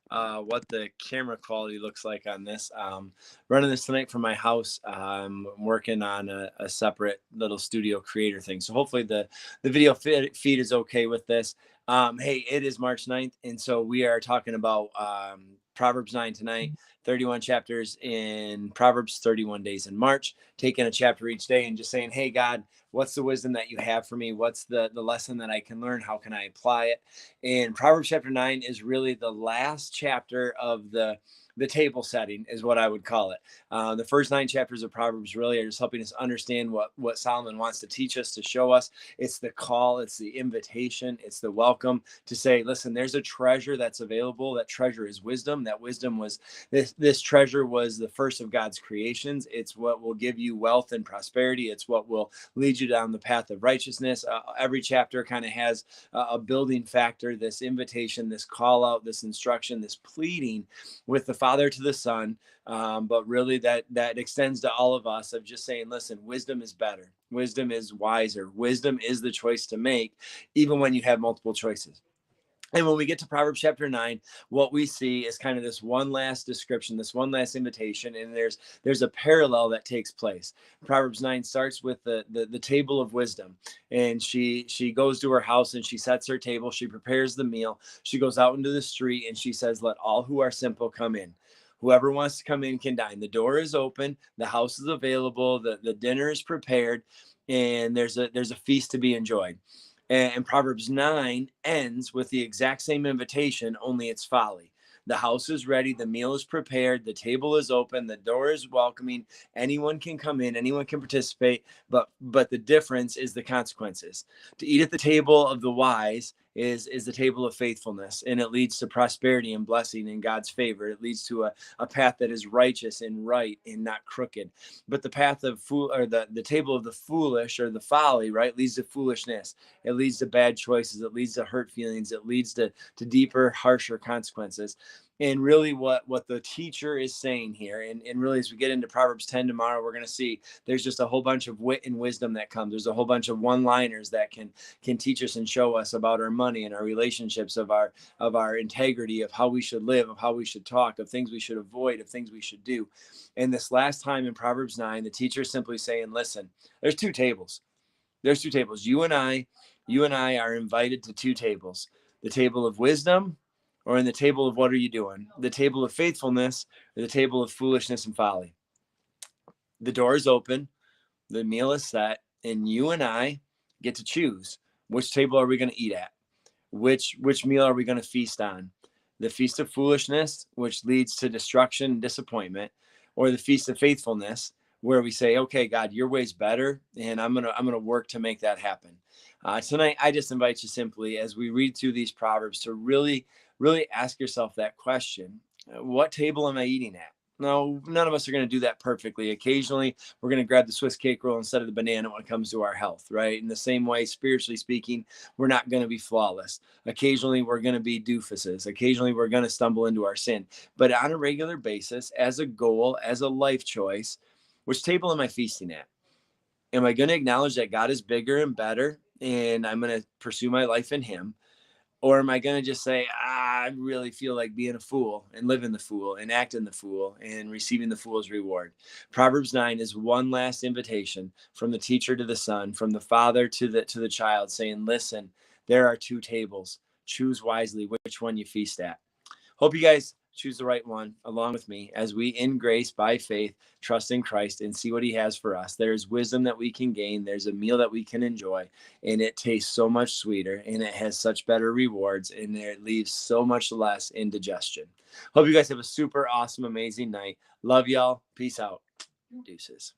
what the camera quality looks like on this. Running this tonight from my house. I'm working on a separate little studio creator thing. So hopefully the video feed is okay with this. Hey, it is March 9th. And so we are talking about Proverbs 9 tonight, 31 chapters in Proverbs, 31 days in March, taking a chapter each day and just saying, hey, God, what's the wisdom that you have for me? What's the lesson that I can learn? How can I apply it? And Proverbs chapter 9 is really the last chapter of the table setting, is what I would call it. The first 9 chapters of Proverbs really are just helping us understand what Solomon wants to teach us, to show us. It's the call, it's the invitation, it's the welcome to say, listen, there's a treasure that's available. That treasure is wisdom. That wisdom was this treasure was the first of God's creations. It's what will give you wealth and prosperity. It's what will lead you down the path of righteousness. Every chapter kind of has a building factor, this invitation, this call out, this instruction, this pleading with the Father to the Son. But really that extends to all of us, of just saying, listen, wisdom is better. Wisdom is wiser. Wisdom is the choice to make, even when you have multiple choices. And when we get to Proverbs chapter 9, what we see is kind of this one last description, this one last invitation, and there's a parallel that takes place. Proverbs 9 starts with the table of wisdom, and she goes to her house and she sets her table, she prepares the meal, she goes out into the street and she says, let all who are simple come in. Whoever wants to come in can dine. The door is open, the house is available, the dinner is prepared, and there's a feast to be enjoyed. And Proverbs 9 ends with the exact same invitation, only it's folly. The house is ready, the meal is prepared, the table is open, the door is welcoming. Anyone can come in, anyone can participate, but the difference is the consequences. To eat at the table of the wise is the table of faithfulness, and it leads to prosperity and blessing and God's favor. It leads to a path that is righteous and right and not crooked. But the path of the table of the foolish, or the folly, right, leads to foolishness. It leads to bad choices. It leads to hurt feelings. It leads to deeper, harsher consequences. And really what the teacher is saying here, and really as we get into Proverbs 10 tomorrow, we're going to see there's just a whole bunch of wit and wisdom that comes. There's a whole bunch of one-liners that can teach us and show us about our money and our relationships, of our integrity, of how we should live, of how we should talk, of things we should avoid, of things we should do. And this last time in Proverbs 9, the teacher is simply saying, listen, there's two tables. There's two tables. You and I are invited to two tables: the table of wisdom, or in the table of what are you doing? The table of faithfulness, or the table of foolishness and folly. The door is open, the meal is set, and you and I get to choose, which table are we going to eat at? Which meal are we going to feast on? The feast of foolishness, which leads to destruction and disappointment, or the feast of faithfulness, where we say, okay, God, your way's better, and I'm gonna work to make that happen. Tonight, I just invite you simply, as we read through these Proverbs, to really, really ask yourself that question: what table am I eating at? No, none of us are going to do that perfectly. Occasionally, we're going to grab the Swiss cake roll instead of the banana when it comes to our health, right? In the same way, spiritually speaking, we're not going to be flawless. Occasionally, we're going to be doofuses. Occasionally, we're going to stumble into our sin. But on a regular basis, as a goal, as a life choice, which table am I feasting at? Am I going to acknowledge that God is bigger and better, and I'm going to pursue my life in Him? Or am I going to just say, I really feel like being a fool and living the fool and acting the fool and receiving the fool's reward? Proverbs 9 is one last invitation from the teacher to the son, from the father to the child, saying, listen, there are two tables. Choose wisely which one you feast at. Hope you guys choose the right one along with me as we, in grace, by faith, trust in Christ and see what He has for us. There's wisdom that we can gain. There's a meal that we can enjoy, and it tastes so much sweeter, and it has such better rewards, and it leaves so much less indigestion. Hope you guys have a super awesome, amazing night. Love y'all. Peace out. Deuces.